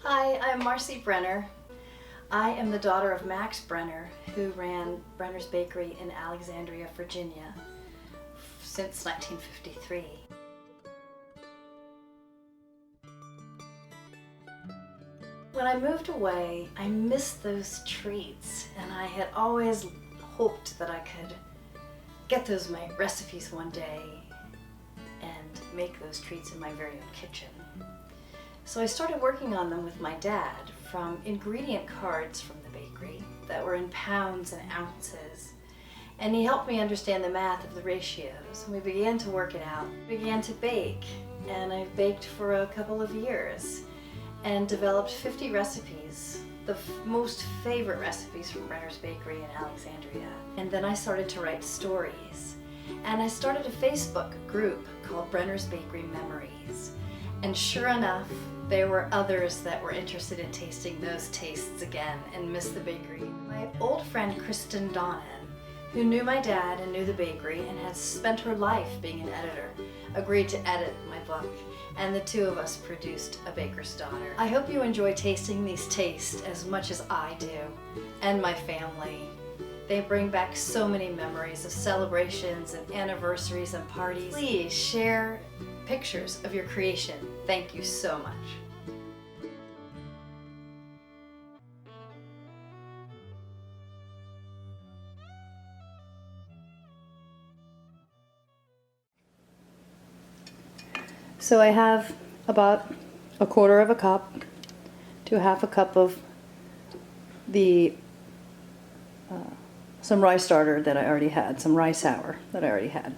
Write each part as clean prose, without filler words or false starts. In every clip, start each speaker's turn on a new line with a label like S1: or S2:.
S1: Hi, I'm Marcy Brenner. I am the daughter of Max Brenner, who ran Brenner's Bakery in Alexandria, Virginia since 1953. When I moved away, I missed those treats, and I had always hoped that I could get those my recipes one day and make those treats in my very own kitchen. So I started working on them with my dad from ingredient cards from the bakery that were in pounds and ounces. And he helped me understand the math of the ratios. And we began to work it out. We began to bake, and I've baked for a couple of years and developed 50 recipes, the most favorite recipes from Brenner's Bakery in Alexandria. And then I started to write stories. And I started a Facebook group called Brenner's Bakery Memories. And sure enough, there were others that were interested in tasting those tastes again and miss the bakery. My old friend Kristen Donnan, who knew my dad and knew the bakery and had spent her life being an editor, agreed to edit my book, and the two of us produced A Baker's Daughter. I hope you enjoy tasting these tastes as much as I do, and my family. They bring back so many memories of celebrations and anniversaries and parties. Please share pictures of your creation. Thank you so much. So I have about 1/4 of a cup to 1/2 a cup of the some rye starter that I already had, some rye sour that I already had.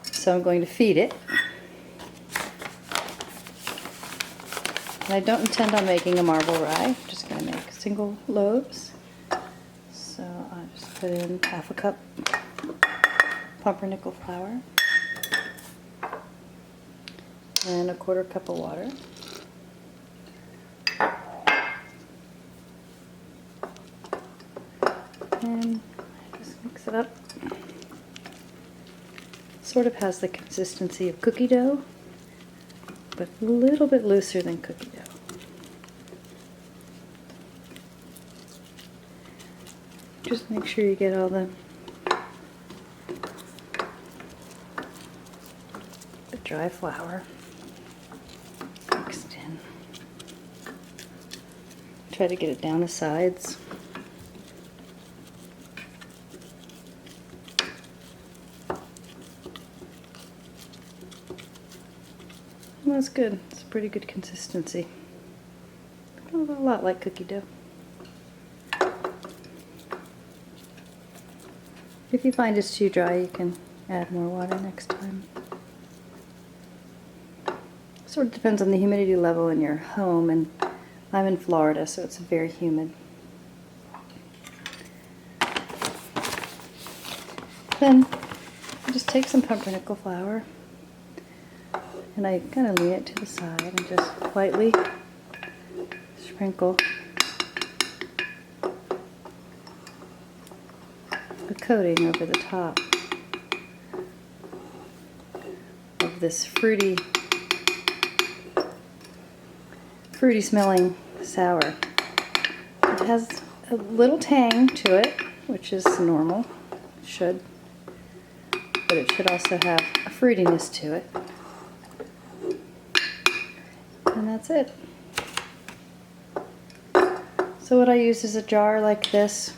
S1: So I'm going to feed it. And I don't intend on making a marble rye. I'm just going to make single loaves. So I'll just put in 1/2 a cup pumpernickel flour and 1/4 cup of water. And just mix it up. Sort of has the consistency of cookie dough, but a little bit looser than cookie dough. Just make sure you get all the dry flour mixed in. Try to get it down the sides. That's good. It's a pretty good consistency. A lot like cookie dough. If you find it's too dry, you can add more water next time. Sort of depends on the humidity level in your home, and I'm in Florida, so it's very humid. Then just take some pumpernickel flour, and I kind of lean it to the side and just lightly sprinkle a coating over the top of this fruity smelling sour. It has a little tang to it, which is normal. It should. But it should also have a fruitiness to it. And that's it. So what I use is a jar like this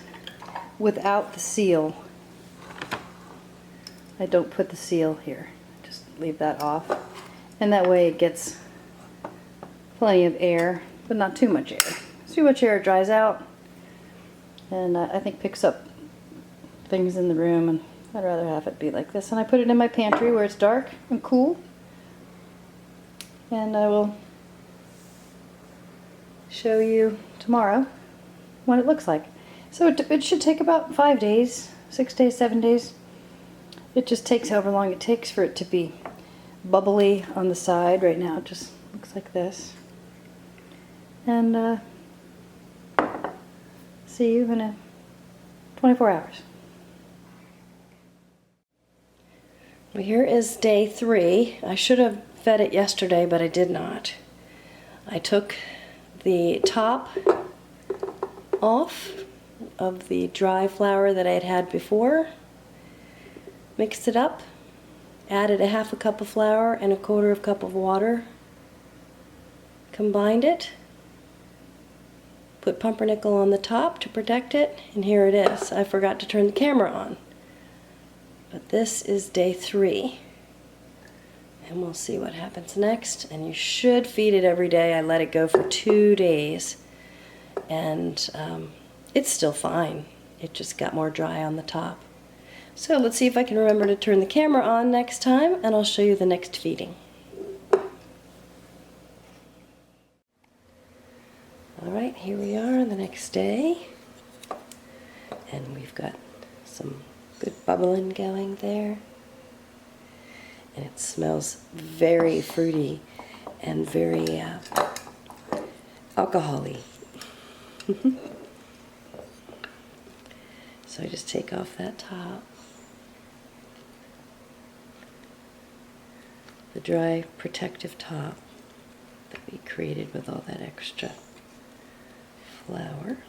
S1: without the seal. I don't put the seal here. Just leave that off. And that way it gets plenty of air, but not too much air. Too much air dries out, and I think picks up things in the room, and I'd rather have it be like this. And I put it in my pantry where it's dark and cool, and I will show you tomorrow what it looks like. So it should take about 5 days, 6 days, 7 days. It just takes however long it takes for it to be bubbly on the side. Right now it just looks like this. And see you in 24 hours. Well, here is day 3. I should have
S2: fed it yesterday, but I did not. I took the top off of the dry flour that I had had before, mixed it up, added a half a cup of flour and a quarter of a cup of water, combined it, put pumpernickel on the top to protect it, and here it is. I forgot to turn the camera on. But this is day 3. And we'll see what happens next. And you should feed it every day. I let it go for 2 days. And it's still fine. It just got more dry on the top. So let's see if I can remember to turn the camera on next time, and I'll show you the next feeding. Alright, here we are the next day. And we've got some good bubbling going there. And it smells very fruity and very alcohol-y. So I just take off that top. The dry protective top that we created with all that extra flour.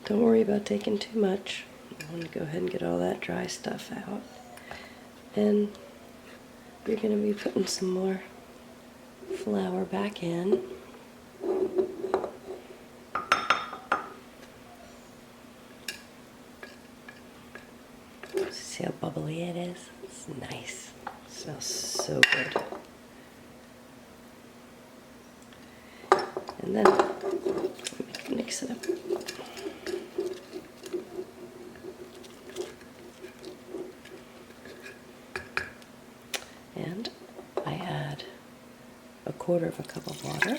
S2: Don't worry about taking too much. I want to go ahead and get all that dry stuff out. And we're going to be putting some more flour back in. See how bubbly it is? It's nice. It smells so good. And then mix it up. And I add a quarter of a cup of water,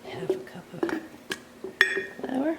S2: half a cup of flour,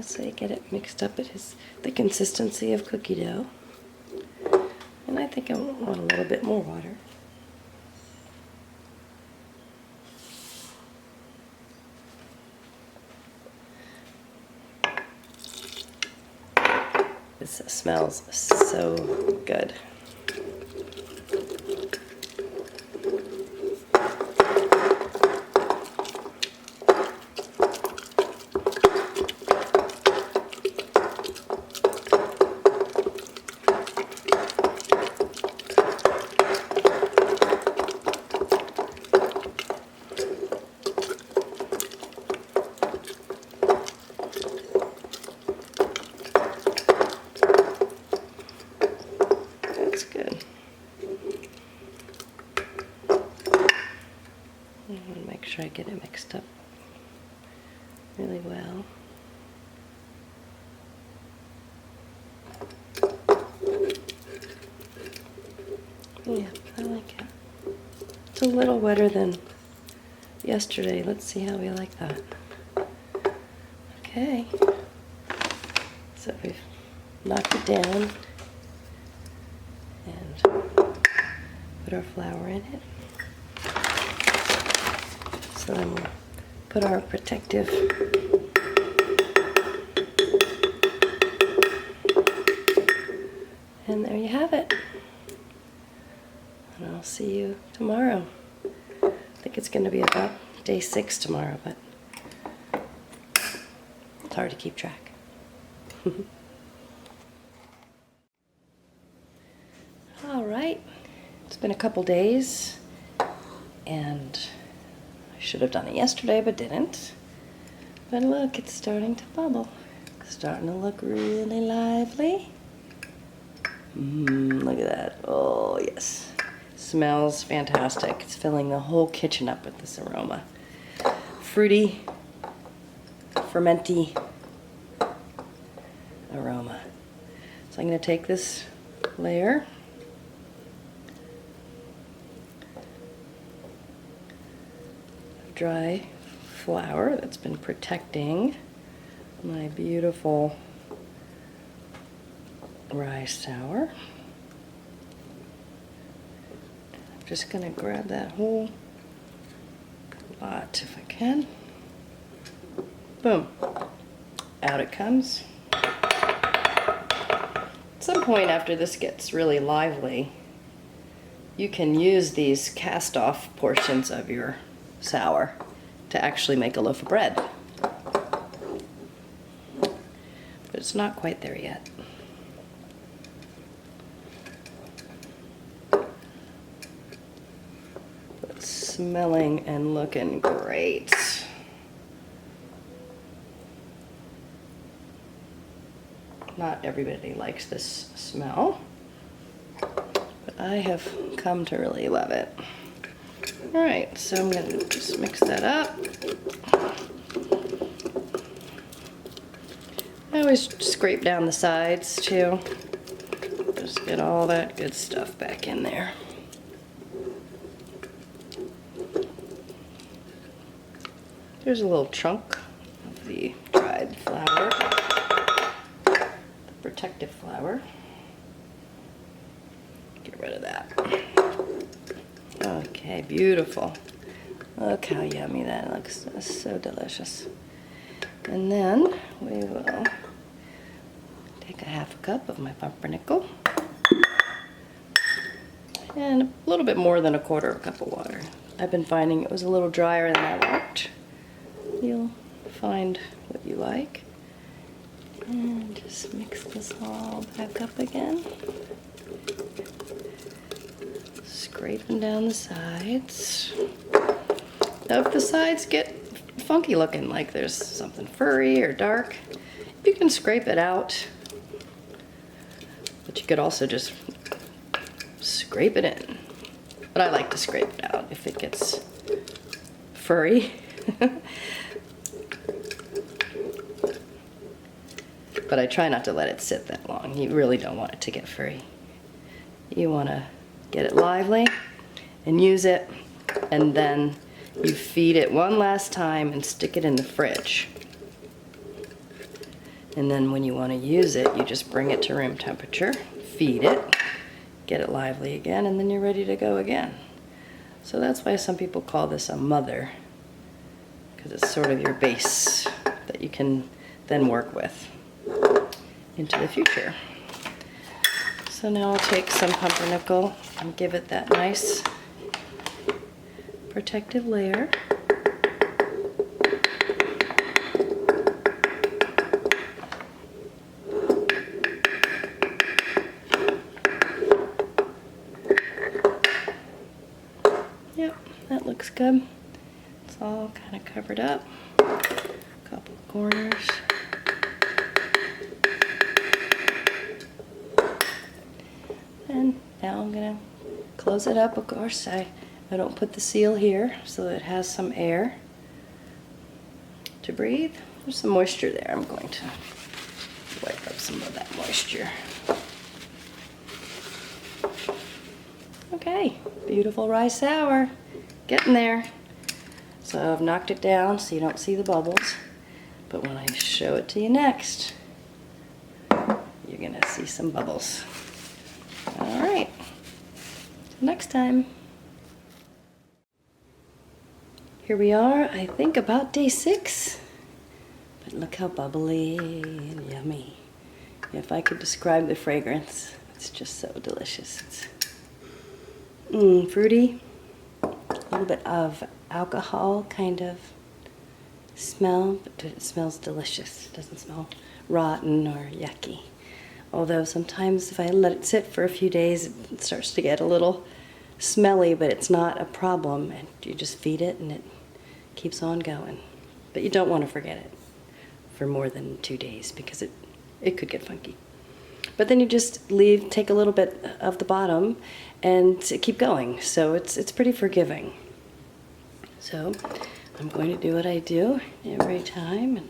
S2: so you get it mixed up. It is the consistency of cookie dough. And I think I want a little bit more water. This smells so good. That's good. I want to make sure I get it mixed up really well. Yeah, I like it. It's a little wetter than yesterday. Let's see how we like that. Okay. So we've knocked it down and put our flour in it. So then we'll put our protective and there you have it. And I'll see you tomorrow. I think it's going to be about day 6 tomorrow, but it's hard to keep track. All right, it's been a couple days, and Should have done it yesterday, but didn't. But look, it's starting to bubble. It's starting to look really lively. Look at that. Oh, yes. Smells fantastic. It's filling the whole kitchen up with this aroma. Fruity, fermenty aroma. So I'm going to take this layer of dry flour that's been protecting my beautiful rye sour. I'm just going to grab that whole lot if I can. Boom. Out it comes. At some point after this gets really lively, you can use these cast-off portions of your sour to actually make a loaf of bread. But it's not quite there yet. It's smelling and looking great. Not everybody likes this smell, but I have come to really love it. All right, so I'm going to just mix that up. I always scrape down the sides too. Just get all that good stuff back in there. There's a little chunk of the dried flour, the protective flour. Get rid of that. Okay, beautiful. Look how yummy that looks. That's so delicious. And then we will take a half a cup of my pumpernickel and a little bit more than a quarter of a cup of water. I've been finding it was a little drier than I liked. You'll find what you like. And just mix this all back up again. Scraping down the sides. Now if the sides get funky looking, like there's something furry or dark, you can scrape it out. But you could also just scrape it in. But I like to scrape it out if it gets furry. But I try not to let it sit that long. You really don't want it to get furry. You want to get it lively and use it, and then you feed it one last time and stick it in the fridge. And then when you want to use it, you just bring it to room temperature, feed it, get it lively again, and then you're ready to go again. So that's why some people call this a mother, because it's sort of your base that you can then work with into the future. So now I'll take some pumpernickel and give it that nice protective layer. Yep, that looks good. It's all kind of covered up. A couple of corners. And now I'm gonna close it up. Of course, I don't put the seal here so that it has some air to breathe. There's some moisture there. I'm going to wipe up some of that moisture. Okay, beautiful rye sour. Getting there. So I've knocked it down so you don't see the bubbles. But when I show it to you next, you're gonna see some bubbles. All right, till next time. Here we are, I think about day 6. But look how bubbly and yummy. If I could describe the fragrance, it's just so delicious. It's fruity, a little bit of alcohol kind of smell, but it smells delicious. It doesn't smell rotten or yucky. Although sometimes if I let it sit for a few days, it starts to get a little smelly, but it's not a problem. And you just feed it and it keeps on going. But you don't want to forget it for more than 2 days because it could get funky. But then you just take a little bit of the bottom and keep going. So it's pretty forgiving. So I'm going to do what I do every time and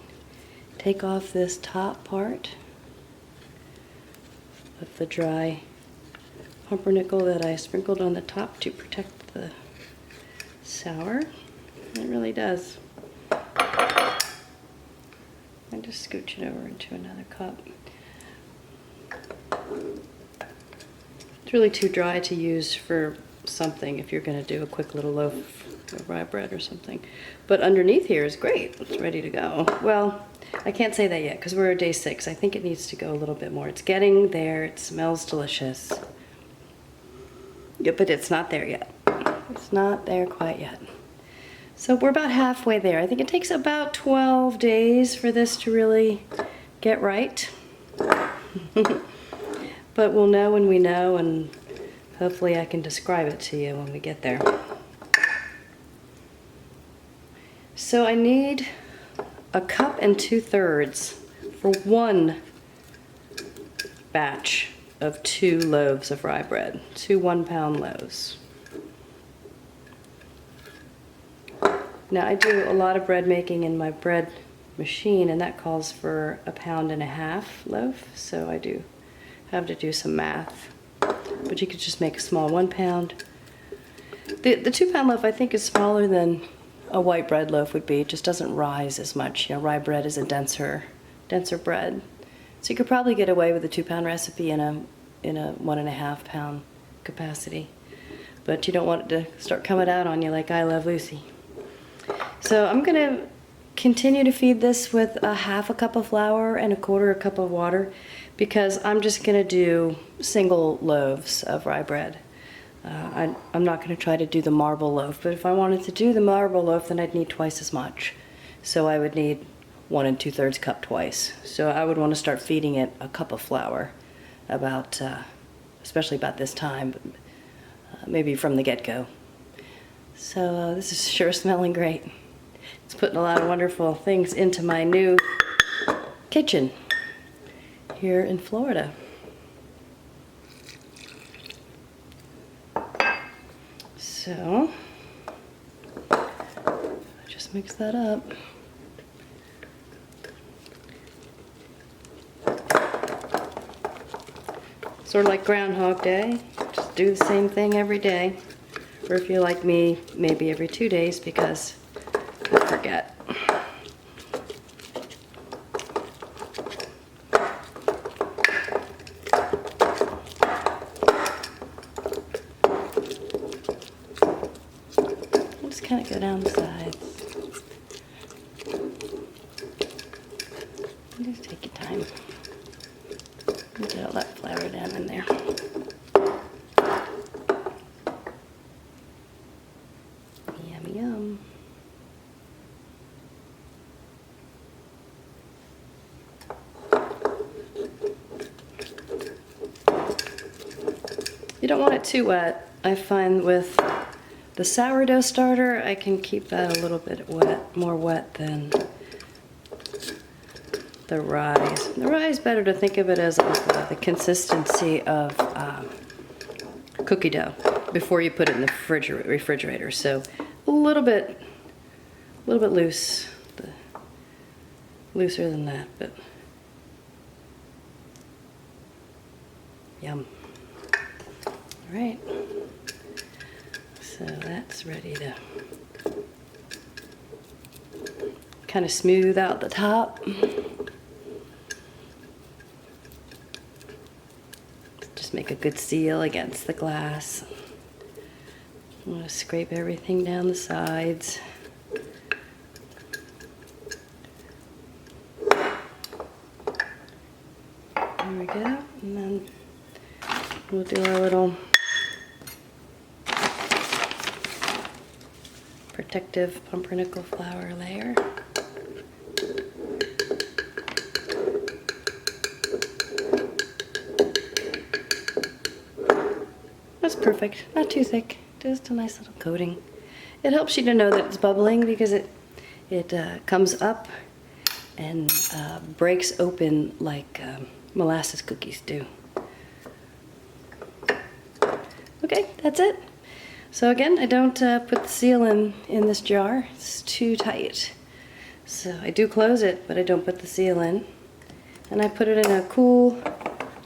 S2: take off this top part of the dry pumpernickel that I sprinkled on the top to protect the sour. It really does. I just scooch it over into another cup. It's really too dry to use for something if you're going to do a quick little loaf of rye bread or something. But underneath here is great. It's ready to go. Well, I can't say that yet because we're at day 6. I think it needs to go a little bit more. It's getting there. It smells delicious. Yeah, but it's not there yet. It's not there quite yet. So we're about halfway there. I think it takes about 12 days for this to really get right. But we'll know when we know, and hopefully I can describe it to you when we get there. So I need 1 2/3 cups for 1 batch of 2 loaves of rye bread, 2 1-pound loaves. Now I do a lot of bread making in my bread machine, and that calls for 1.5 pound loaf, so I do have to do some math. But you could just make a small 1 pound. The 2-pound loaf I think is smaller than a white bread loaf would be. It just doesn't rise as much. You know, rye bread is a denser bread. So you could probably get away with a 2-pound recipe in a 1.5 pound capacity. But you don't want it to start coming out on you like I Love Lucy. So I'm gonna continue to feed this with 1/2 cup of flour and 1/4 cup of water because I'm just gonna do single loaves of rye bread. I'm not gonna try to do the marble loaf, but if I wanted to do the marble loaf, then I'd need twice as much. So I would need 1 2/3 cup twice. So I would want to start feeding it 1 cup of flour about, especially about this time, maybe from the get-go. So this is sure smelling great. It's putting a lot of wonderful things into my new kitchen here in Florida. So just mix that up. Sort of like Groundhog Day, just do the same thing every day. Or if you're like me, maybe every 2 days because I forget. Just kind of go down the sides. Just take your time. Get all that flour down in there. Yum, yum. You don't want it too wet. I find with the sourdough starter, I can keep that a little bit wet, more wet than the rye. The rye is better to think of it as the consistency of cookie dough before you put it in the refrigerator. So a little bit loose, looser than that, but yum. All right, so that's ready to kind of smooth out the top. Just make a good seal against the glass. I'm going to scrape everything down the sides. There we go, and then we'll do our little protective pumpernickel flour layer. That's perfect, not too thick, just a nice little coating. It helps you to know that it's bubbling because it comes up and breaks open like molasses cookies do. Okay, that's it. So again, I don't put the seal in this jar. It's too tight. So I do close it, but I don't put the seal in. And I put it in a cool,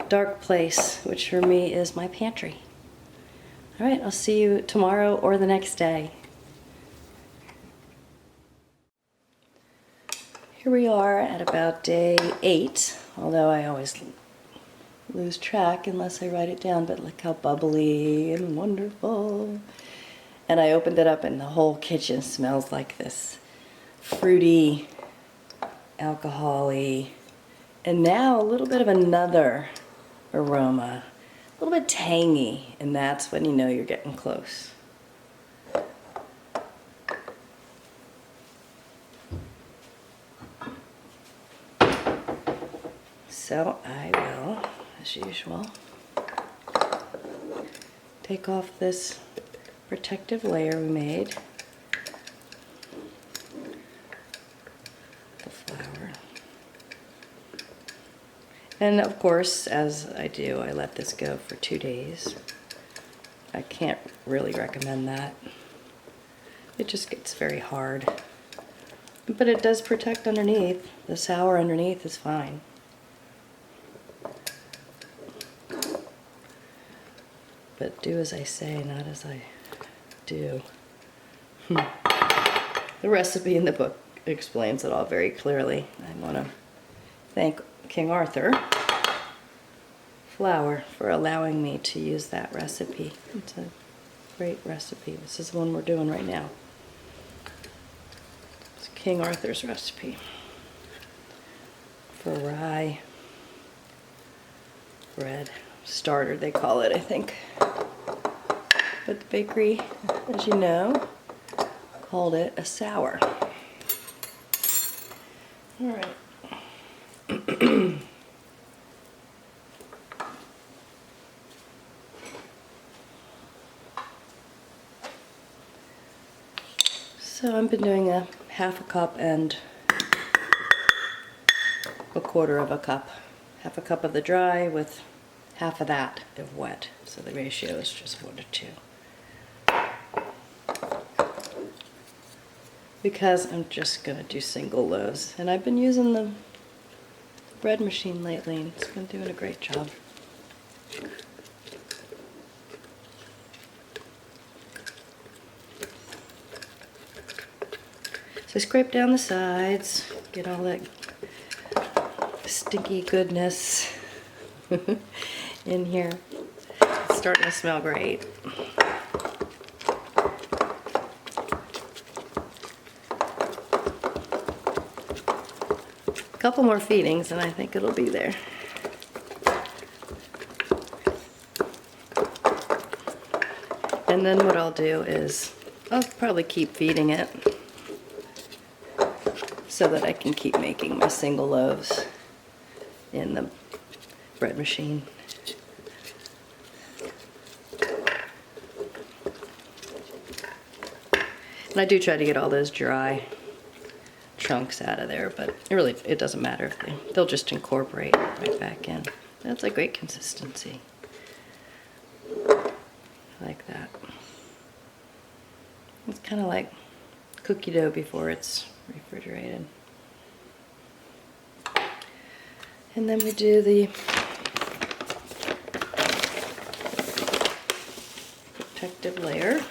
S2: dark place, which for me is my pantry. All right, I'll see you tomorrow or the next day. Here we are at about day 8, although I always lose track unless I write it down, but look how bubbly and wonderful. And I opened it up and the whole kitchen smells like this fruity, alcohol-y, and now a little bit of another aroma, a little bit tangy, and that's when you know you're getting close. So I will, as usual, take off this protective layer we made, the flour. And of course, as I do, I let this go for 2 days. I can't really recommend that. It just gets very hard. But it does protect underneath. The sour underneath is fine. But do as I say, not as I do. The recipe in the book explains it all very clearly. I want to thank King Arthur Flour for allowing me to use that recipe. It's a great recipe. This is the one we're doing right now. It's King Arthur's recipe for rye bread starter, they call it, I think. But the bakery, as you know, called it a sour. All right. So I've been doing a 1/2 cup and 1/4 cup. 1/2 cup of the dry with 1/2 of that of wet. So the ratio is just 1 to 2. Because I'm just gonna do single loaves. And I've been using the bread machine lately and it's been doing a great job. So I scrape down the sides, get all that stinky goodness in here. It's starting to smell great. A couple more feedings and I think it'll be there. And then what I'll do is I'll probably keep feeding it so that I can keep making my single loaves in the bread machine. And I do try to get all those dry chunks out of there, but it doesn't matter if they'll just incorporate right back in. That's a great consistency. Like that. It's kind of like cookie dough before it's refrigerated. And then we do the protective layer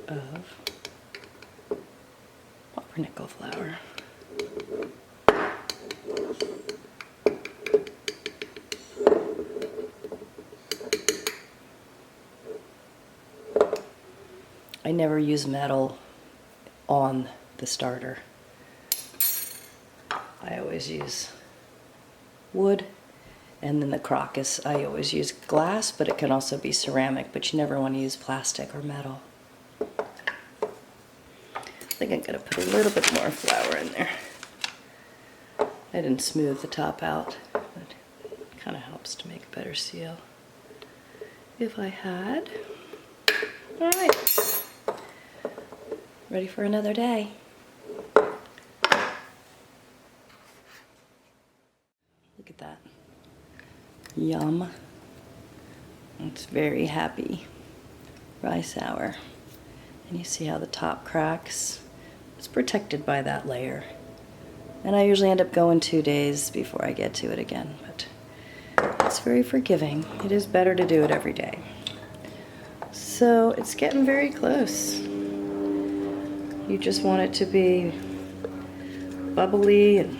S2: of pumpernickel flour. I never use metal on the starter. I always use wood, and then the crocus I always use glass, but it can also be ceramic, but you never want to use plastic or metal. I think I'm going to put a little bit more flour in there. I didn't smooth the top out, but it kind of helps to make a better seal. If I had. All right. Ready for another day. Look at that. Yum. It's very happy. Rye sour. And you see how the top cracks? It's protected by that layer. And I usually end up going 2 days before I get to it again, but it's very forgiving. It is better to do it every day. So it's getting very close. You just want it to be bubbly and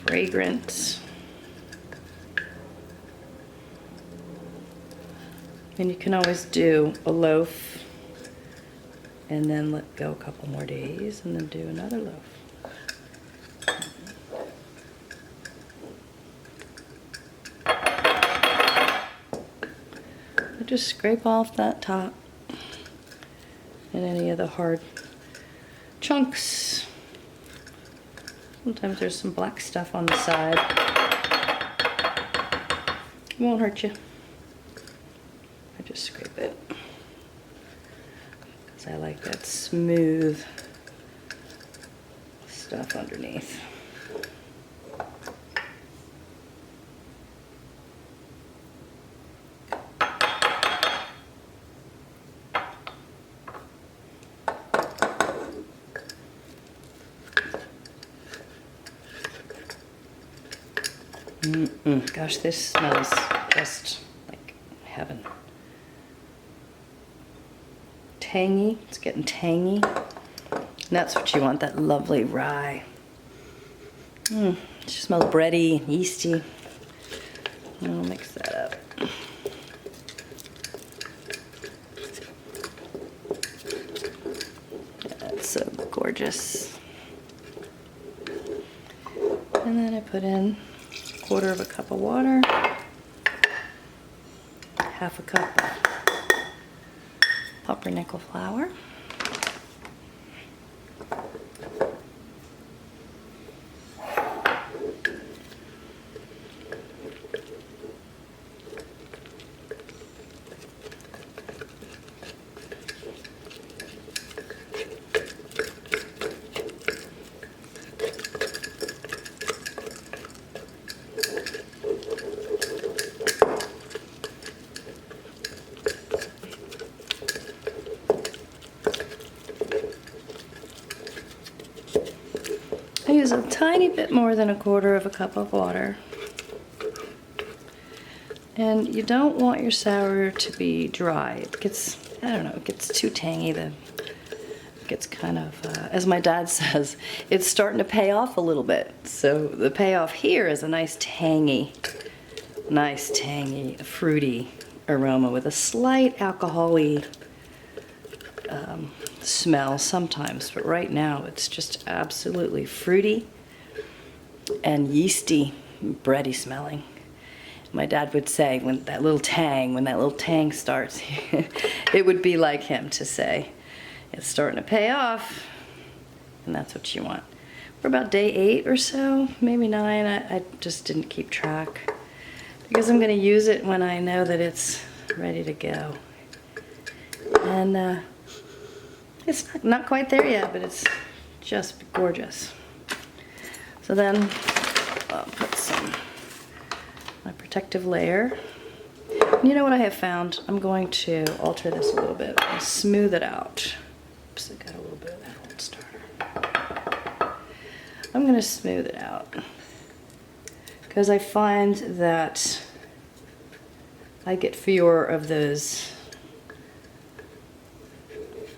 S2: fragrant. And you can always do a loaf and then let go a couple more days and then do another loaf. I just scrape off that top and any of the hard chunks. Sometimes there's some black stuff on the side. It won't hurt you. I just scrape it because I like that smooth stuff underneath. Gosh, this smells just like heaven. Tangy, it's getting tangy. And that's what you want, that lovely rye. It just smells bready and yeasty. I'll mix that up. Yeah, that's so gorgeous. And then I put in 1/4 cup of water, 1/2 cup of pumpernickel flour, I use a tiny bit more than 1/4 cup of water. And you don't want your sour to be dry. It gets, I don't know, it gets too tangy. It gets kind of, as my dad says, it's starting to pay off a little bit. So the payoff here is a nice tangy, fruity aroma with a slight alcohol-y smell sometimes, but right now it's just absolutely fruity and yeasty, bready smelling. My dad would say when that little tang starts, it would be like him to say, it's starting to pay off, and that's what you want. We're about day 8 or so, maybe 9, I just didn't keep track, because I'm gonna use it when I know that it's ready to go. And it's not quite there yet, but it's just gorgeous. So then I'll put my protective layer. And you know what I have found? I'm going to alter this a little bit and smooth it out. Oops, I got a little bit of that old starter. I'm going to smooth it out because I find that I get fewer of those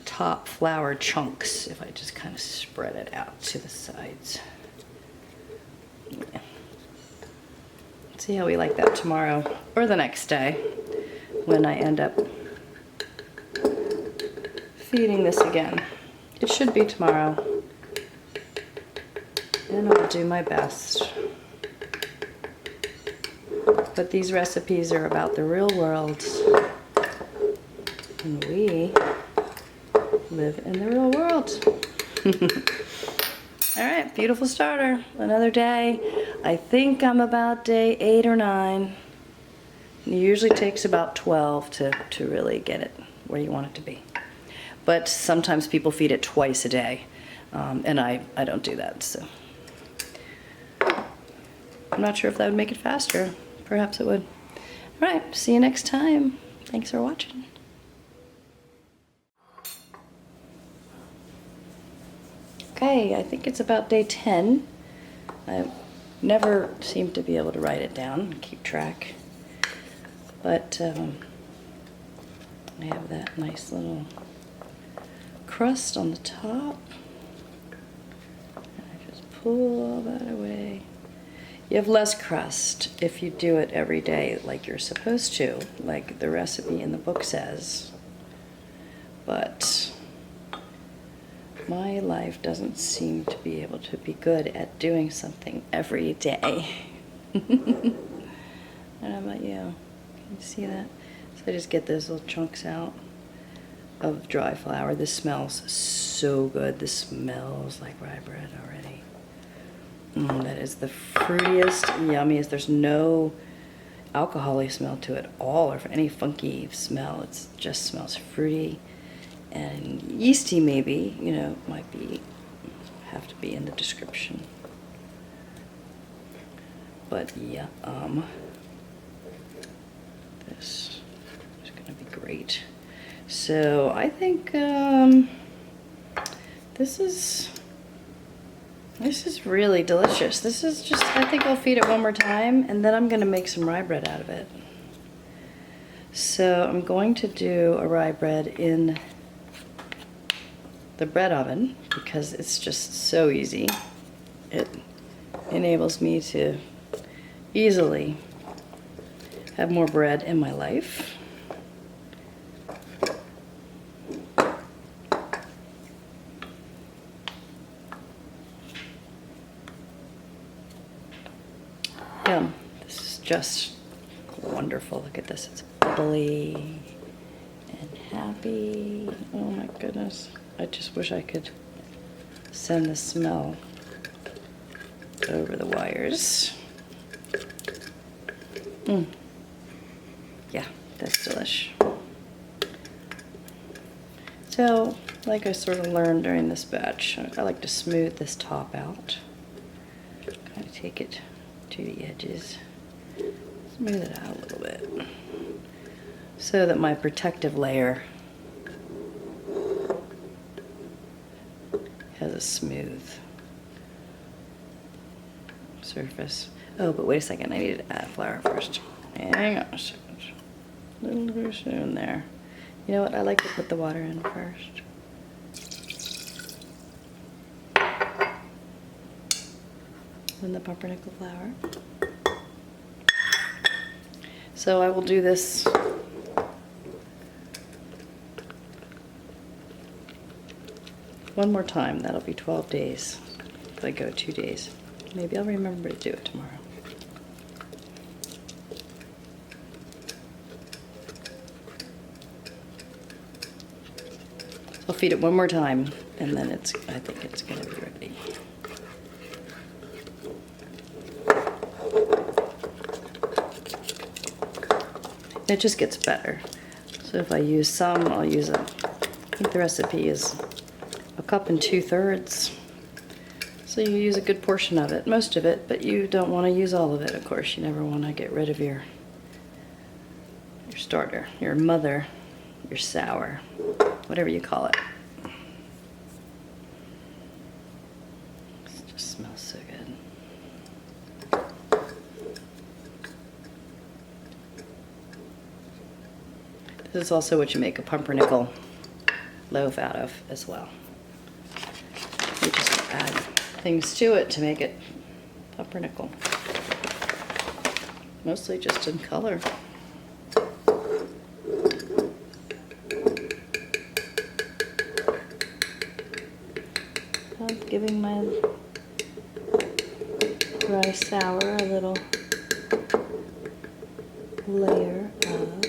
S2: top flour chunks if I just kind of spread it out to the sides. Yeah. See how we like that tomorrow or the next day when I end up feeding this again. It should be tomorrow, and I'll do my best. But these recipes are about the real world, and we live in the real world. All right, beautiful starter. Another day. I think I'm about day 8 or 9. It usually takes about 12 to really get it
S3: where you want it to be. But sometimes people feed it twice a day, and I don't do that, so. I'm not sure if that would make it faster. Perhaps it would. All right, see you next time. Thanks for watching. Okay, I think it's about day 10. I never seem to be able to write it down and keep track. But I have that nice little crust on the top. And I just pull all that away. You have less crust if you do it every day like you're supposed to, like the recipe in the book says. But my life doesn't seem to be able to be good at doing something every day. I don't know about you. Can you see that? So I just get those little chunks out of dry flour. This smells so good. This smells like rye bread already. That is the fruitiest, yummiest. There's no alcohol-y smell to it at all, or any funky smell. It just smells fruity and yeasty, maybe. You know, might have to be in the description. But yeah, this is gonna be great. So I think this is really delicious. This is just, I think I'll feed it one more time, and then I'm gonna make some rye bread out of it. So I'm going to do a rye bread in the bread oven because it's just so easy. It enables me to easily have more bread in my life. Yum. This is just wonderful. Look at this. It's bubbly and happy. Oh my goodness. I just wish I could send the smell over the wires. Yeah, that's delish. So, like I sort of learned during this batch, I like to smooth this top out. Kind of take it to the edges, smooth it out a little bit, so that my protective layer has a smooth surface. Oh, but wait a second, I need to add flour first. Hang on a second. A little too soon there. You know what, I like to put the water in first. And the pumpernickel flour. So I will do this one more time. That'll be 12 days if I go 2 days. Maybe I'll remember to do it tomorrow. So I'll feed it one more time, and then I think it's gonna be ready. It just gets better. So if I use some, I'll use I think the recipe is 1 2/3 cups. So you use a good portion of it, most of it, but you don't want to use all of it, of course. You never want to get rid of your starter, your mother, your sour, whatever you call it. It just smells so good. This is also what you make a pumpernickel loaf out of as well. You just add things to it to make it pumpernickel. Mostly just in color. I'm giving my rye sour a little layer of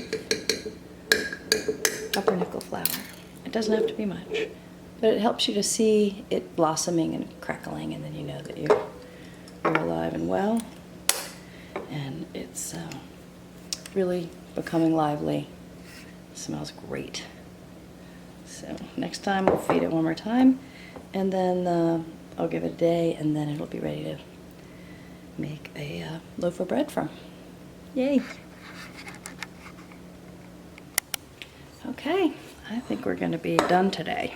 S3: pumpernickel flour. It doesn't have to be much, but it helps you to see it blossoming and crackling, and then you know that you're alive and well, and it's really becoming lively. It smells great. So next time we'll feed it one more time, and then I'll give it a day, and then it'll be ready to make a loaf of bread from. Yay! Okay, I think we're going to be done today.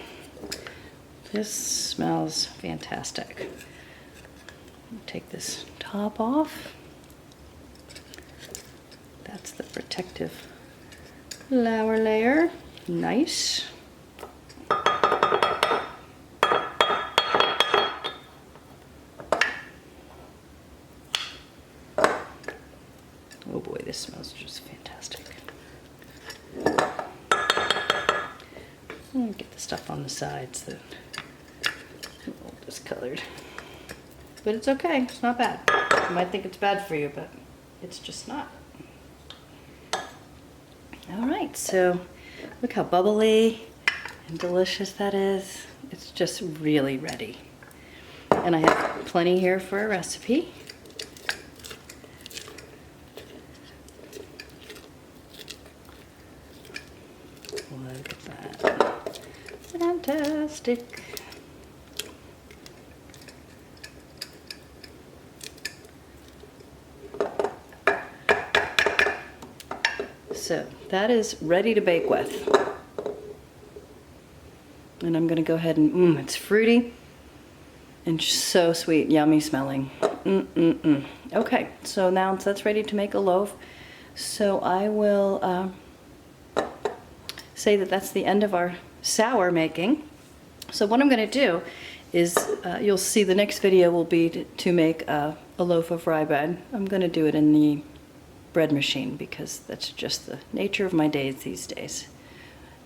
S3: This smells fantastic. Take this top off. That's the protective flour layer. Nice. Oh boy, this smells just fantastic. Get the stuff on the sides that are all discolored. But it's okay, it's not bad. You might think it's bad for you, but it's just not. All right, so look how bubbly and delicious that is. It's just really ready. And I have plenty here for a recipe. Look at that. Fantastic. So that is ready to bake with. And I'm gonna go ahead and, it's fruity and so sweet, yummy smelling. Okay, so now that's ready to make a loaf. So I will say that that's the end of our sour making. So what I'm gonna do is, you'll see the next video will be to make a loaf of rye bread. I'm gonna do it in the bread machine because that's just the nature of my days these days.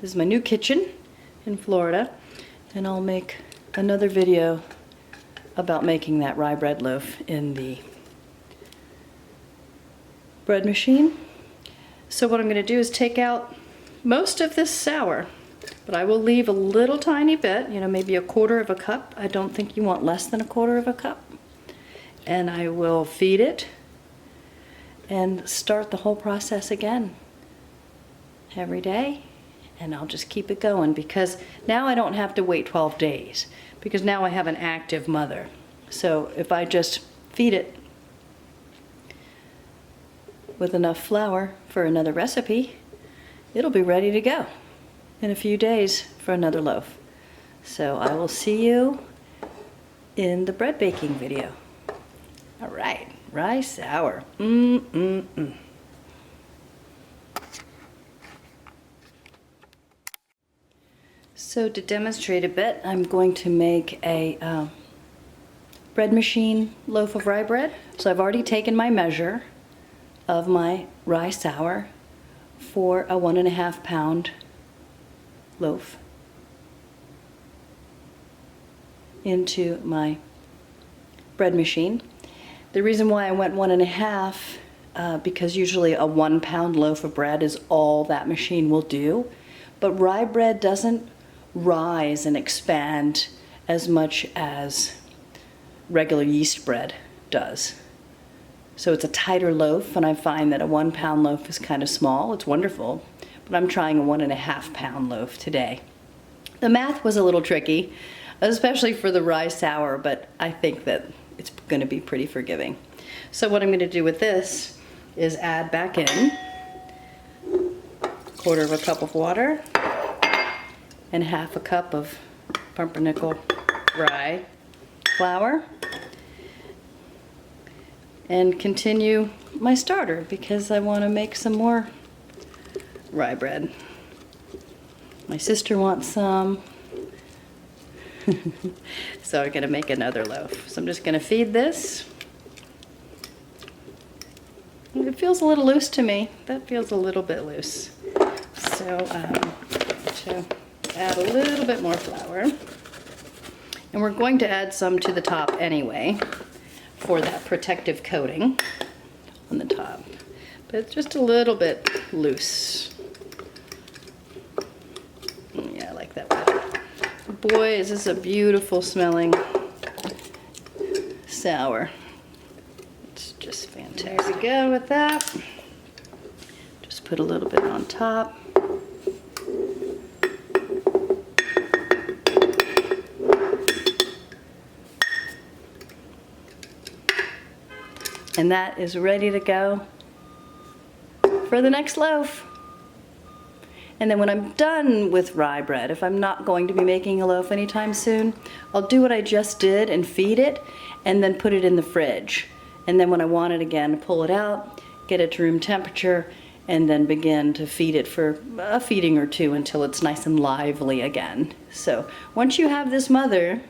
S3: This is my new kitchen in Florida, and I'll make another video about making that rye bread loaf in the bread machine. So what I'm going to do is take out most of this sour, but I will leave a little tiny bit, you know, maybe 1/4 cup. I don't think you want less than 1/4 cup. And I will feed it and start the whole process again every day, and I'll just keep it going because now I don't have to wait 12 days because now I have an active mother. So if I just feed it with enough flour for another recipe, it'll be ready to go in a few days for another loaf. So I will see you in the bread baking video. All right. Rye sour. So to demonstrate a bit, I'm going to make a bread machine loaf of rye bread. So I've already taken my measure of my rye sour for a 1.5 pound loaf into my bread machine. The reason why I went 1.5, because usually a 1 pound loaf of bread is all that machine will do. But rye bread doesn't rise and expand as much as regular yeast bread does. So it's a tighter loaf, and I find that a 1 pound loaf is kind of small. It's wonderful, but I'm trying a 1.5 pound loaf today. The math was a little tricky, especially for the rye sour, but I think that it's going to be pretty forgiving. So what I'm going to do with this is add back in 1/4 cup of water and 1/2 cup of pumpernickel rye flour, and continue my starter because I want to make some more rye bread. My sister wants some. So I'm going to make another loaf. So I'm just going to feed this. It feels a little loose to me. That feels a little bit loose. So to add a little bit more flour. And we're going to add some to the top anyway for that protective coating on the top. But it's just a little bit loose. Yeah, I like that better. Boy, is this a beautiful smelling sour. It's just fantastic. There we go with that. Just put a little bit on top. And that is ready to go for the next loaf. And then when I'm done with rye bread, if I'm not going to be making a loaf anytime soon, I'll do what I just did and feed it and then put it in the fridge. And then when I want it again, pull it out, get it to room temperature, and then begin to feed it for a feeding or two until it's nice and lively again. So once you have this mother,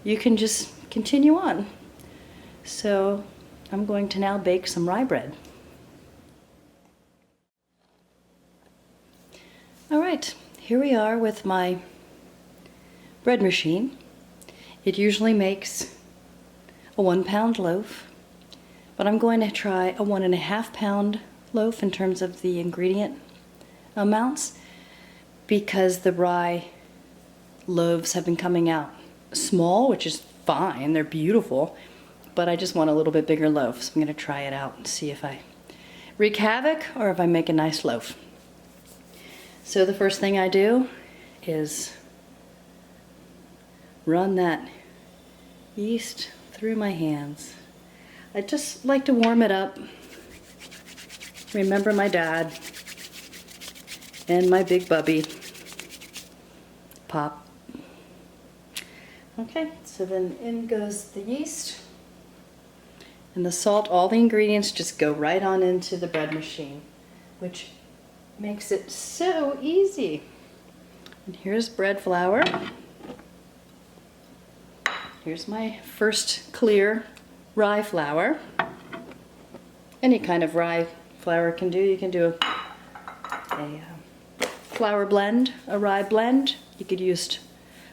S3: you can just continue on. So I'm going to now bake some rye bread. All right, here we are with my bread machine. It usually makes a 1 pound loaf, but I'm going to try a 1.5 pound loaf in terms of the ingredient amounts, because the rye loaves have been coming out small, which is fine, they're beautiful, but I just want a little bit bigger loaf, so I'm going to try it out and see if I wreak havoc or if I make a nice loaf. So the first thing I do is run that yeast through my hands. I just like to warm it up. Remember my dad and my big bubby. Pop. Okay, so then in goes the yeast and the salt. All the ingredients just go right on into the bread machine, which makes it so easy. And here's bread flour. Here's my first clear rye flour. Any kind of rye flour can do. You can do a flour blend, a rye blend. You could use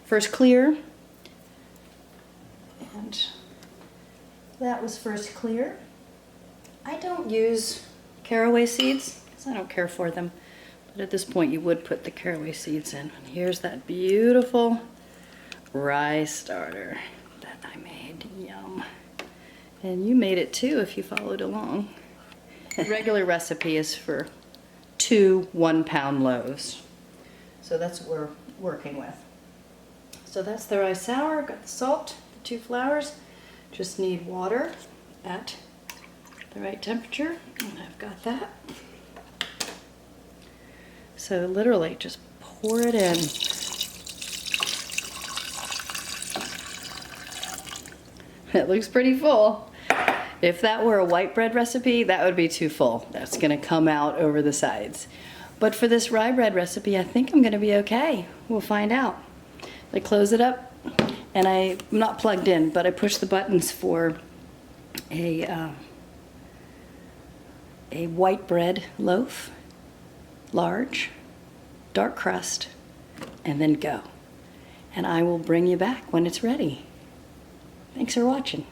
S3: first clear. And that was first clear. I don't use caraway seeds, I don't care for them, but at this point you would put the caraway seeds in. And here's that beautiful rye starter that I made. Yum. And you made it too if you followed along. The regular recipe is for 2 1 pound loaves. So that's what we're working with. So that's the rye sour, got the salt, the 2 flours. Just need water at the right temperature, and I've got that. So literally just pour it in. It looks pretty full. If that were a white bread recipe, that would be too full. That's gonna come out over the sides. But for this rye bread recipe, I think I'm gonna be okay. We'll find out. I close it up, and I'm not plugged in, but I push the buttons for a white bread loaf, large, dark crust, and then go. And I will bring you back when it's ready. Thanks for watching.